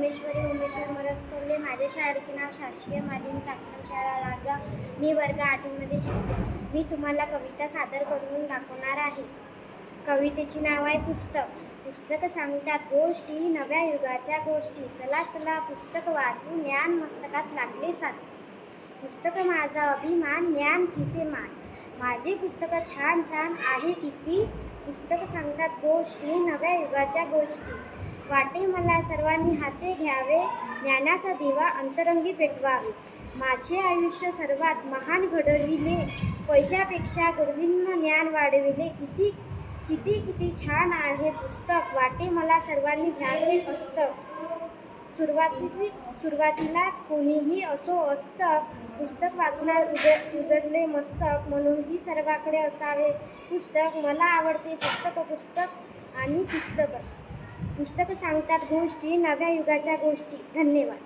उमेश्वरी उमेश्वर मरसकोल्हे. माझ्या शाळेचे नाव शासकीय माध्यमिक आश्रम शाळा लाडगाव. मी वर्ग 8मध्ये शिकते. मी तुम्हाला कविता सादर करून दाखवणार आहे. कवितेचे नाव आहे पुस्तक. पुस्तक सांगतात गोष्टी, नव्या युगाच्या गोष्टी. चला चला पुस्तक वाचू, ज्ञान मस्तकात लागले साच. पुस्तक माझा अभिमान, ज्ञान तिथे मान. माझे पुस्तक छान छान आहे किती. पुस्तक सांगतात गोष्टी, नव्या युगाच्या गोष्टी. वाटे मला सर्वांनी हाते घ्यावे, ज्ञानाचा दिवा अंतरंगी पेटवावे. माझे आयुष्य सर्वात महान घडविले, पैशापेक्षा गुरुजींना ज्ञान वाढविले. किती किती किती छान आहे पुस्तक, वाटे मला सर्वांनी घ्यावे असतं. सुरुवातीला कोणीही असो असतं, पुस्तक वाचणार उजडले मस्तक. म्हणूनही सर्वांकडे असावे पुस्तक. मला आवडते पुस्तक, पुस्तक आणि पुस्तक. पुस्तक सांगतात गोष्टी, नव्या युगाच्या गोष्टी. धन्यवाद.